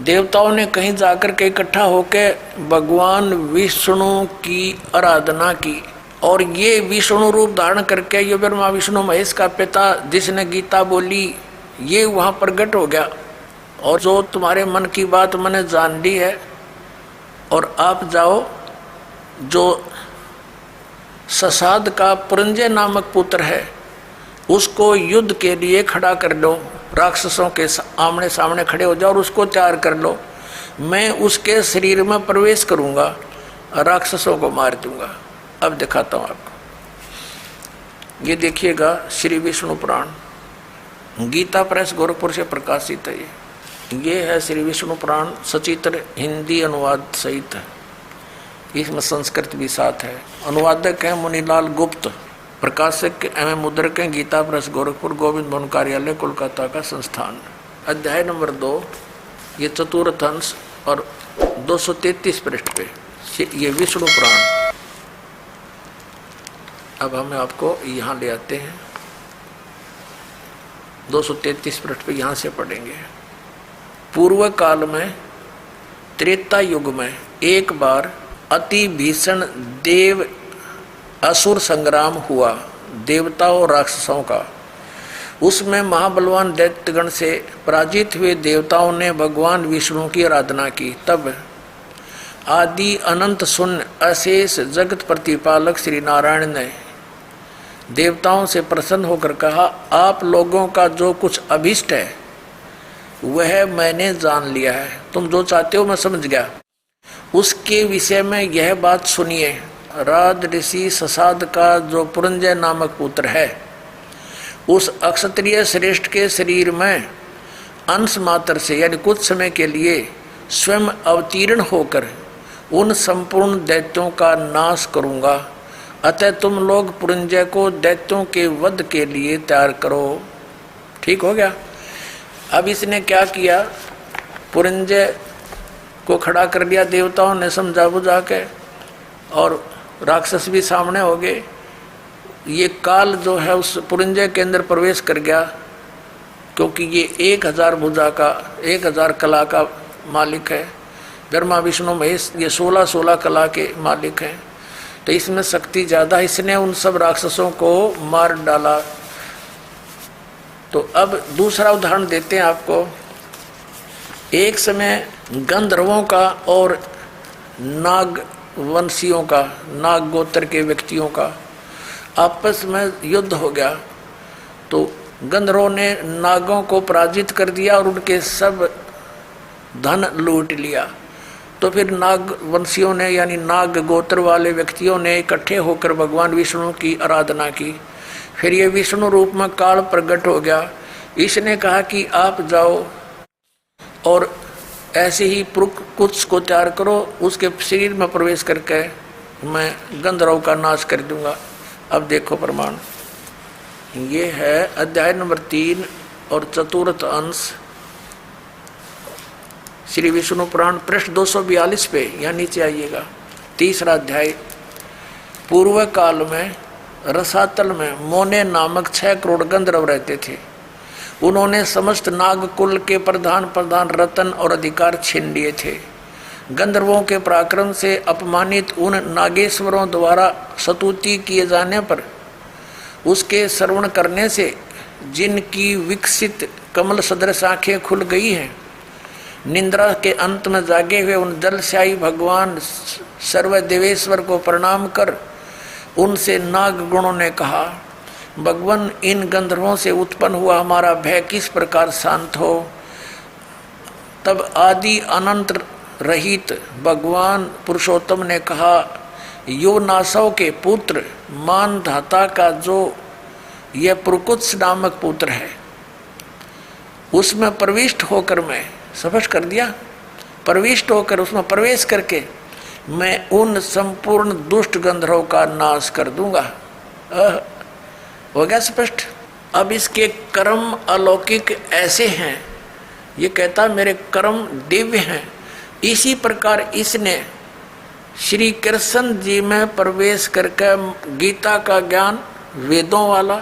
देवताओं ने कहीं जाकर के इकट्ठा होकर भगवान विष्णु की आराधना की, और ये विष्णु रूप धारण करके ये ब्रह्मा विष्णु महेश का पिता जिसने गीता बोली ये वहाँ प्रकट हो गया। और जो तुम्हारे मन की बात मैंने जान ली है, और आप जाओ जो ससाद का पुरंजय नामक पुत्र है उसको युद्ध के लिए खड़ा कर लो, राक्षसों के आमने सामने खड़े हो जाओ और उसको तैयार कर लो। मैं उसके शरीर में प्रवेश करूंगा, राक्षसों को मार दूंगा। अब दिखाता हूँ आपको, ये देखिएगा श्री विष्णु पुराण, गीता प्रेस गोरखपुर से प्रकाशित है। ये है श्री विष्णु पुराण, सचित्र हिंदी अनुवाद सहित है, इसमें संस्कृत भी साथ है। अनुवादक है मुनीलाल गुप्त, प्रकाशक एवं मुद्रक हैं गीता प्रेस गोरखपुर, गोविंद भवन कार्यालय कोलकाता का संस्थान। अध्याय नंबर 2, ये चतुर्थ अंश और 233 पृष्ठ पे ये विष्णु पुराण। अब हम आपको यहाँ ले आते हैं, 233 पृष्ठ पे यहाँ से पढ़ेंगे। पूर्व काल में त्रेता युग में एक बार अति भीषण देव असुर संग्राम हुआ, देवताओं और राक्षसों का। उसमें महाबलवान दैत्यगण से पराजित हुए देवताओं ने भगवान विष्णु की आराधना की। तब आदि अनंत शून्य अशेष जगत प्रतिपालक श्री नारायण ने देवताओं से प्रसन्न होकर कहा, आप लोगों का जो कुछ अभिष्ट है वह मैंने जान लिया है, तुम जो चाहते हो मैं समझ गया। उसके विषय में यह बात सुनिए, राज ऋषि ससाद का जो पुरंजय नामक पुत्र है उस अक्षत्रिय श्रेष्ठ के शरीर में अंश मात्र से यानी कुछ समय के लिए स्वयं अवतीर्ण होकर उन संपूर्ण दैत्यों का नाश करूंगा। अतः तुम लोग पुरंजय को दैत्यों के वध के लिए तैयार करो। ठीक हो गया। अब इसने क्या किया, पुरंजय को खड़ा कर दिया, देवताओं ने समझा बुझा के, और राक्षस भी सामने हो गए। ये काल जो है उस पुरंजय के अंदर प्रवेश कर गया, क्योंकि ये 1000 भुजा का 1000 कला का मालिक है। ब्रह्मा विष्णु महेश ये 16 कला के मालिक हैं, तो इसमें शक्ति ज़्यादा, इसने उन सब राक्षसों को मार डाला। तो अब दूसरा उदाहरण देते हैं आपको। एक समय गंधर्वों का और नाग वंशियों का, नाग गोत्र के व्यक्तियों का आपस में युद्ध हो गया। तो गंधर्वों ने नागों को पराजित कर दिया और उनके सब धन लूट लिया। तो फिर नाग वंशियों ने यानी नाग गोत्र वाले व्यक्तियों ने इकट्ठे होकर भगवान विष्णु की आराधना की। फिर ये विष्णु रूप में काल प्रकट हो गया। इसने कहा कि आप जाओ और ऐसे ही कुछ को तैयार करो, उसके शरीर में प्रवेश करके मैं गंधर्व का नाश कर दूंगा। अब देखो प्रमाण, ये है अध्याय नंबर 3 और चतुर्थ अंश श्री विष्णु पुराण, पृष्ठ 242 पे, यहाँ नीचे आइएगा। तीसरा अध्याय। पूर्व काल में रसातल में मोने नामक 6 करोड़ गंधर्व रहते थे। उन्होंने समस्त नागकुल के प्रधान रतन और अधिकार छीन लिए थे। गंधर्वों के पराक्रम से अपमानित उन नागेश्वरों द्वारा स्तुति किए जाने पर उसके श्रवण करने से जिनकी विकसित कमल सदृश आँखें खुल गई हैं, निंद्रा के अंत में जागे हुए उन जलशाही भगवान सर्वदेवेश्वर को प्रणाम कर उनसे नाग गुणों ने कहा, भगवान इन गंधर्वों से उत्पन्न हुआ हमारा भय किस प्रकार शांत हो। तब आदि अनंत रहित भगवान पुरुषोत्तम ने कहा, यो नासव के पुत्र मान धाता का जो यह पुरकुत्स नामक पुत्र है उसमें प्रविष्ट होकर, मैं स्पष्ट कर दिया, प्रविष्ट होकर उसमें प्रवेश करके मैं उन संपूर्ण दुष्ट गंधर्वों का नाश कर दूंगा। हो गया स्पष्ट। अब इसके कर्म अलौकिक ऐसे हैं, ये कहता मेरे कर्म दिव्य हैं। इसी प्रकार इसने श्री कृष्ण जी में प्रवेश करके गीता का ज्ञान वेदों वाला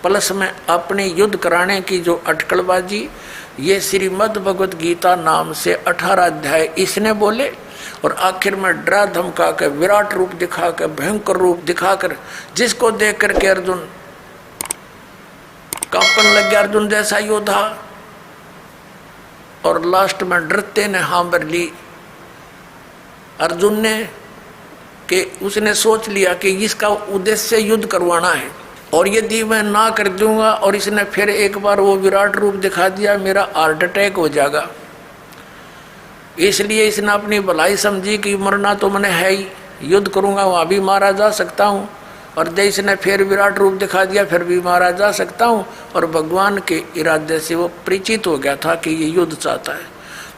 प्लस में अपने युद्ध कराने की जो अटकलबाजी ये श्रीमद् भगवत गीता नाम से 18 अध्याय इसने बोले, और आखिर में डरा धमका कर, विराट रूप दिखाकर, भयंकर रूप दिखाकर, जिसको देख करके अर्जुन कांपन लग गया, अर्जुन जैसा योद्धा। और लास्ट में डरते ने हाँ भर ली अर्जुन ने, कि उसने सोच लिया कि इसका उद्देश्य युद्ध करवाना है, और यदि मैं ना कर दूंगा और इसने फिर एक बार वो विराट रूप दिखा दिया, मेरा हार्ट अटैक हो जाएगा। इसलिए इसने अपनी भलाई समझी कि मरना तो मैंने है ही, युद्ध करूंगा वहां भी मारा जा सकता हूं, और जब इसने फिर विराट रूप दिखा दिया फिर भी मारा जा सकता हूं। और भगवान के इरादे से वो परिचित हो गया था कि ये युद्ध चाहता है,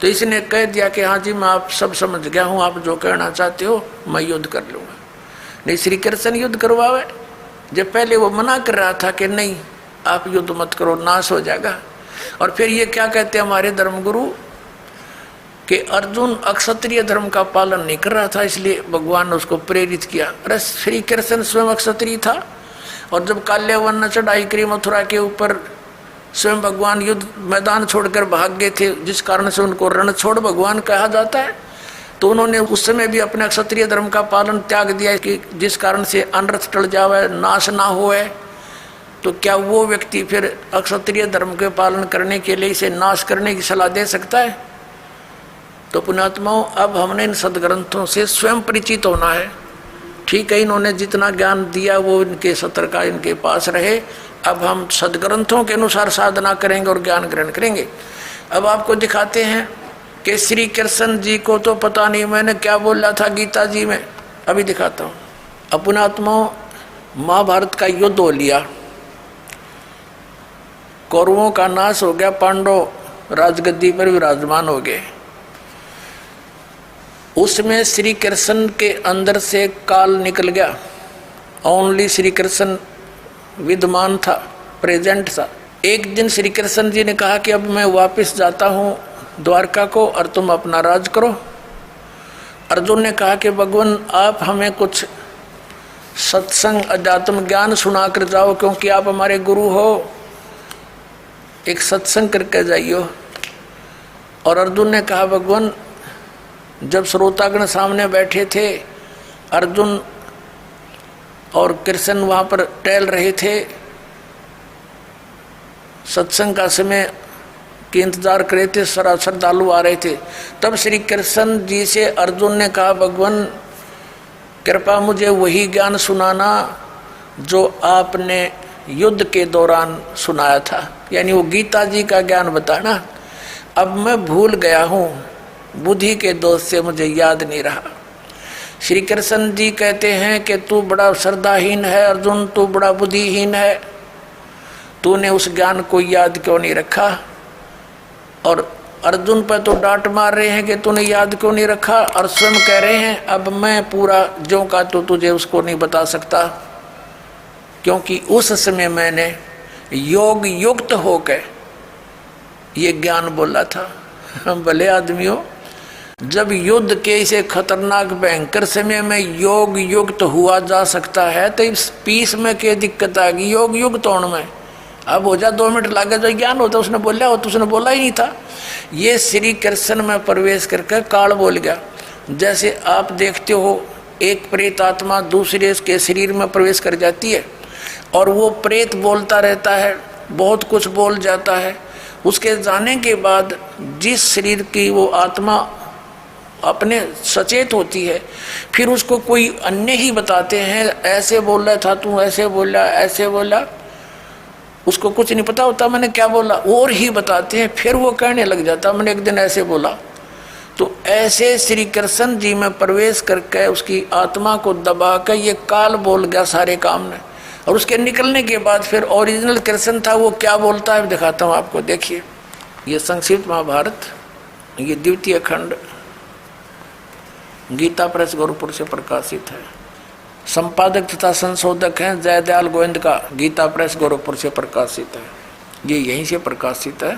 तो इसने कह दिया कि हाँ जी मैं आप सब समझ गया हूँ, आप जो कहना चाहते हो मैं युद्ध कर लूँगा। नहीं, श्री कृष्ण युद्ध करवावे, जब पहले वो मना कर रहा था कि नहीं आप युद्ध मत करो, नाश हो जाएगा। और फिर ये क्या कहते हैं हमारे धर्मगुरु कि अर्जुन अक्षत्रिय धर्म का पालन नहीं कर रहा था, इसलिए भगवान ने उसको प्रेरित किया। अरे श्री कृष्ण स्वयं अक्षत्रिय था, और जब काल्यावन ने चढ़ाई करी मथुरा के ऊपर, स्वयं भगवान युद्ध मैदान छोड़कर भाग गए थे, जिस कारण से उनको रणछोड़ भगवान कहा जाता है। तो उन्होंने उस समय भी अपने क्षत्रिय धर्म का पालन त्याग दिया कि जिस कारण से अनर्थ टल जावे, नाश ना होए। तो क्या वो व्यक्ति फिर अक्षत्रिय धर्म के पालन करने के लिए इसे नाश करने की सलाह दे सकता है? तो पुण्यात्माओं, अब हमने इन सदग्रंथों से स्वयं परिचित होना है। ठीक है, इन्होंने जितना ज्ञान दिया वो इनके सत्र का इनके पास रहे। अब हम सदग्रंथों के अनुसार साधना करेंगे और ज्ञान ग्रहण करेंगे। अब आपको दिखाते हैं कि श्री कृष्ण जी को तो पता नहीं मैंने क्या बोला था गीता जी में, अभी दिखाता हूँ। अपनात्माओं, महाभारत का युद्ध हो लिया, कौरवों का नाश हो गया, पांडव राजगद्दी पर विराजमान हो गए। उसमें श्री कृष्ण के अंदर से काल निकल गया, ओनली श्री कृष्ण विद्यमान था, प्रेजेंट था। एक दिन श्री कृष्ण जी ने कहा कि अब मैं वापस जाता हूँ द्वारका को और तुम अपना राज करो। अर्जुन ने कहा कि भगवान आप हमें कुछ सत्संग अध्यात्म ज्ञान सुना कर जाओ, क्योंकि आप हमारे गुरु हो, एक सत्संग करके जाइयो। और अर्जुन ने कहा भगवान, जब श्रोतागण सामने बैठे थे, अर्जुन और कृष्ण वहाँ पर टहल रहे थे, सत्संग का समय के इंतजार कर रहे थे, श्रद्धालु आ रहे थे। तब श्री कृष्ण जी से अर्जुन ने कहा भगवान कृपा मुझे वही ज्ञान सुनाना जो आपने युद्ध के दौरान सुनाया था, यानी वो गीता जी का ज्ञान बताना। अब मैं भूल गया हूँ, बुद्धि के दोष से मुझे याद नहीं रहा। श्री कृष्ण जी कहते हैं कि तू बड़ा श्रद्धाहीन है अर्जुन, तू बड़ा बुद्धिहीन है, तूने उस ज्ञान को याद क्यों नहीं रखा। और अर्जुन पर तो डांट मार रहे हैं कि तूने याद क्यों नहीं रखा, और स्वयं कह रहे हैं अब मैं पूरा जो का तो तुझे उसको नहीं बता सकता, क्योंकि उस समय मैंने योग युक्त होकर ये ज्ञान बोला था। भले आदमियों, जब युद्ध के इसे खतरनाक भयंकर समय में योग युक्त हुआ जा सकता है, तो इस पीस में क्या दिक्कत आ गई योग युक्त होने में? अब हो जा 2 मिनट लगे जो ज्ञान होता उसने बोला हो, तो उसने बोला ही नहीं था। ये श्री कृष्ण में प्रवेश करके काल बोल गया। जैसे आप देखते हो एक प्रेत आत्मा दूसरे के शरीर में प्रवेश कर जाती है, और वो प्रेत बोलता रहता है, बहुत कुछ बोल जाता है। उसके जाने के बाद जिस शरीर की वो आत्मा अपने सचेत होती है, फिर उसको कोई अन्य ही बताते हैं, ऐसे बोल रहा था तू, ऐसे बोला, ऐसे बोला। उसको कुछ नहीं पता होता मैंने क्या बोला, और ही बताते हैं, फिर वो कहने लग जाता मैंने एक दिन ऐसे बोला। तो ऐसे श्री कृष्ण जी में प्रवेश करके उसकी आत्मा को दबा कर ये काल बोल गया सारे काम ने। और उसके निकलने के बाद फिर ओरिजिनल कृष्ण था, वो क्या बोलता है दिखाता हूँ आपको। देखिए, ये संक्षिप्त महाभारत, ये द्वितीय खंड गीता प्रेस गोरखपुर से प्रकाशित है। संपादक तथा संशोधक हैं जयदयाल गोविंद का, गीता प्रेस गोरखपुर से प्रकाशित है। ये यहीं से प्रकाशित है,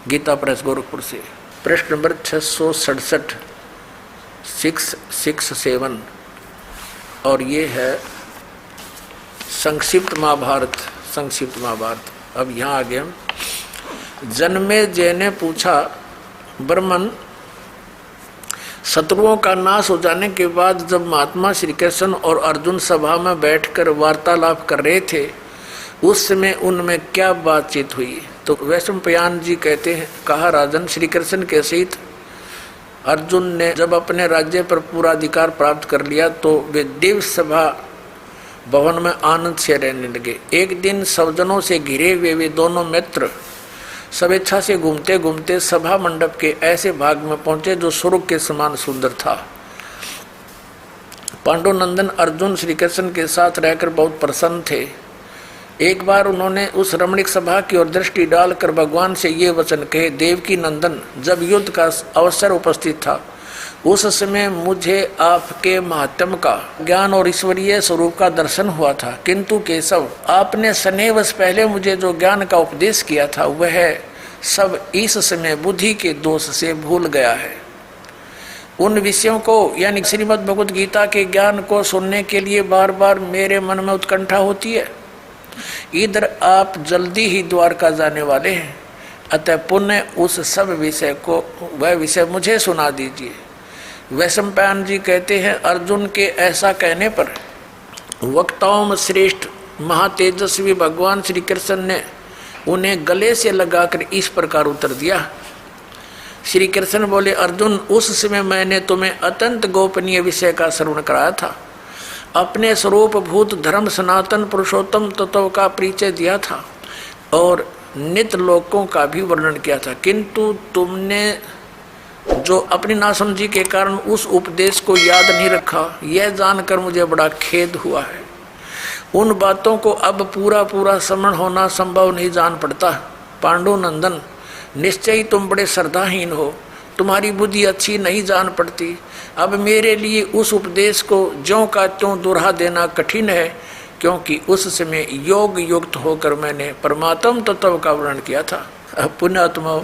गीता प्रेस गोरखपुर से। पृष्ठ नंबर 667 667, और ये है संक्षिप्त महाभारत। संक्षिप्त महाभारत। अब यहाँ आ गए हम। जन्मेजय ने पूछा, ब्रह्मन, शत्रुओं का नाश हो जाने के बाद जब महात्मा श्री कृष्ण और अर्जुन सभा में बैठकर वार्तालाप कर रहे थे, उस समय उनमें क्या बातचीत हुई? तो वैशंपायन जी कहते हैं, कहा राजन, श्री कृष्ण के सहित अर्जुन ने जब अपने राज्य पर पूरा अधिकार प्राप्त कर लिया तो वे दिव्य सभा भवन में आनंद से रहने लगे। एक दिन सज्जनों से घिरे हुए वे दोनों मित्र स्वेच्छा से घूमते घूमते सभा मंडप के ऐसे भाग में पहुंचे जो स्वर्ग के समान सुंदर था। पांडुनंदन अर्जुन श्री कृष्ण के साथ रहकर बहुत प्रसन्न थे। एक बार उन्होंने उस रमणीक सभा की ओर दृष्टि डालकर भगवान से ये वचन कहे, देवकी नंदन, जब युद्ध का अवसर उपस्थित था उस समय मुझे आपके महात्म का ज्ञान और ईश्वरीय स्वरूप का दर्शन हुआ था, किंतु केशव, आपने सनेवश पहले मुझे जो ज्ञान का उपदेश किया था वह सब इस समय बुद्धि के दोष से भूल गया है। उन विषयों को यानी श्रीमद् भगवद गीता के ज्ञान को सुनने के लिए बार बार मेरे मन में उत्कंठा होती है। इधर आप जल्दी ही द्वारका जाने वाले हैं, अतः पुण्य उस सब विषय को वह विषय मुझे सुना दीजिए। वैशंपायन जी कहते हैं, अर्जुन के ऐसा कहने पर वक्ताओं में श्रेष्ठ महातेजस्वी भगवान श्री कृष्ण ने उन्हें गले से लगाकर इस प्रकार उत्तर दिया। श्री कृष्ण बोले, अर्जुन, उस समय मैंने तुम्हें अत्यंत गोपनीय विषय का श्रवण कराया था, अपने स्वरूप भूत धर्म सनातन पुरुषोत्तम तत्व का परिचय दिया था और नित्य लोकों का भी वर्णन किया था, किंतु तुमने जो अपनी नासमझी के कारण उस उपदेश को याद नहीं रखा, यह जानकर मुझे बड़ा खेद हुआ है। उन बातों को अब पूरा स्मरण होना संभव नहीं जान पड़ता। पांडुनंदन, निश्चय ही तुम बड़े श्रद्धाहीन हो, तुम्हारी बुद्धि अच्छी नहीं जान पड़ती। अब मेरे लिए उस उपदेश को ज्यों का त्यों दोहरा देना कठिन है, क्योंकि उस समय योग युक्त होकर मैंने परमात्म तत्व का वर्णन किया था। अब पुण्यात्मा,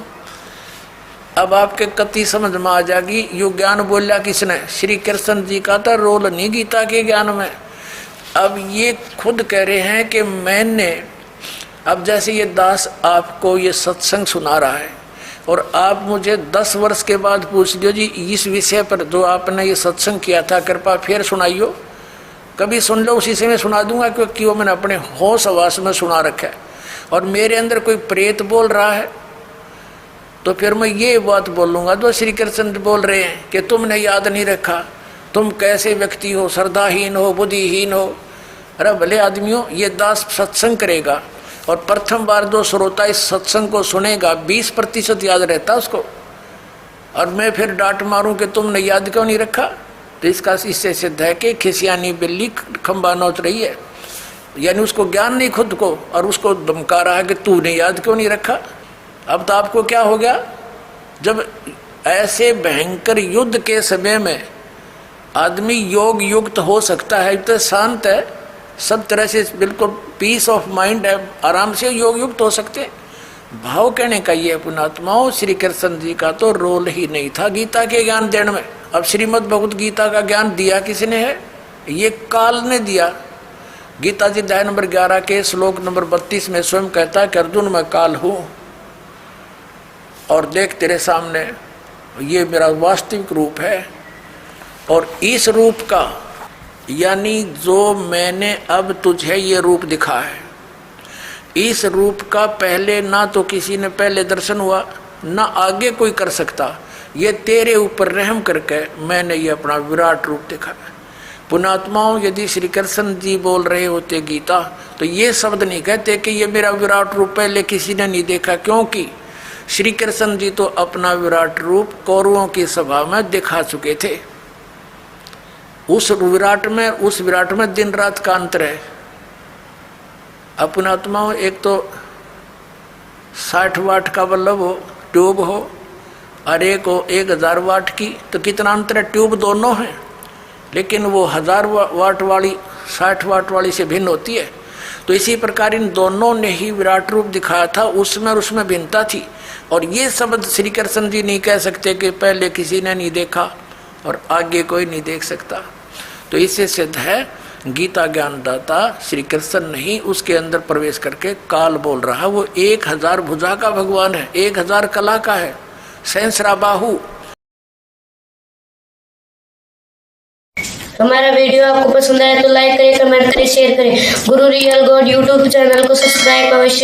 अब आपके कति समझ में आ जाएगी, यो ज्ञान बोला किसने? श्री कृष्ण जी का तो रोल नहीं गीता के ज्ञान में। अब ये खुद कह रहे हैं कि मैंने, अब जैसे ये दास आपको ये सत्संग सुना रहा है और आप मुझे 10 वर्ष के बाद पूछ लियो, जी इस विषय पर जो आपने ये सत्संग किया था कृपा फिर सुनाइयो, कभी सुन लो, उसी से मैं सुना दूंगा, क्योंकि वो मैंने अपने होश आवास में सुना रखा है। और मेरे अंदर कोई प्रेत बोल रहा है तो फिर मैं ये बात बोलूँगा जो श्री कृष्ण बोल रहे हैं कि तुमने याद नहीं रखा, तुम कैसे व्यक्ति हो, श्रद्धाहीन हो, बुद्धिहीन हो। अरे भले आदमियों, ये दास सत्संग करेगा और प्रथम बार जो श्रोता इस सत्संग को सुनेगा 20% याद रहता उसको, और मैं फिर डांट मारूं कि तुमने याद क्यों नहीं रखा, तो इसका इससे सिद्ध है कि खिसियानी बिल्ली खंबा नोच रही है, यानी उसको ज्ञान नहीं खुद को, और उसको धमका रहा है कि तूने याद क्यों नहीं रखा। अब तो आपको क्या हो गया, जब ऐसे भयंकर युद्ध के समय में आदमी योग युक्त हो सकता है, तो शांत है, सब तरह से बिल्कुल पीस ऑफ माइंड है, आराम से योग युक्त हो सकते हैं। भाव कहने का ये पुण्यात्माओं, श्री कृष्ण जी का तो रोल ही नहीं था गीता के ज्ञान देने में। अब श्रीमद् भगवद गीता का ज्ञान दिया किसने है? ये काल ने दिया। गीता जी अध्याय नंबर 11 के श्लोक नंबर 32 में स्वयं कहता है कि अर्जुन मैं काल हूँ और देख तेरे सामने ये मेरा वास्तविक रूप है, और इस रूप का यानी जो मैंने अब तुझे ये रूप दिखा है, इस रूप का पहले ना तो किसी ने पहले दर्शन हुआ ना आगे कोई कर सकता। ये तेरे ऊपर रहम करके मैंने ये अपना विराट रूप दिखा है। पुण्यात्माओं, यदि श्री कृष्ण जी बोल रहे होते गीता तो ये शब्द नहीं कहते कि ये मेरा विराट रूप पहले किसी ने नहीं देखा, क्योंकि श्री कृष्ण जी तो अपना विराट रूप कौरवों की सभा में दिखा चुके थे। उस विराट में दिन रात का अंतर है। अपना आत्मा एक तो 60 वाट का बल्ब हो, ट्यूब हो, और एक हो 1000 वाट की, तो कितना अंतर है। ट्यूब दोनों हैं, लेकिन वो 1000 वाट वाली 60 वाट वाली से भिन्न होती है। तो इसी प्रकार इन दोनों ने ही विराट रूप दिखाया था, उसमें और उसमें भिन्नता थी। और ये शब्द श्री कृष्ण जी नहीं कह सकते कि पहले किसी ने नहीं देखा और आगे कोई नहीं देख सकता। तो इससे सिद्ध है गीता ज्ञानदाता श्री कृष्ण नहीं उसके अंदर प्रवेश करके काल बोल रहा। वो 1000 भुजा का भगवान है, 1000 कला का है, सहस्रा बाहु। हमारा वीडियो आपको पसंद आया तो लाइक करें, कमेंट करें, शेयर करें। गुरु रियल गॉड यूट्यूब चैनल को सब्सक्राइब अवश्य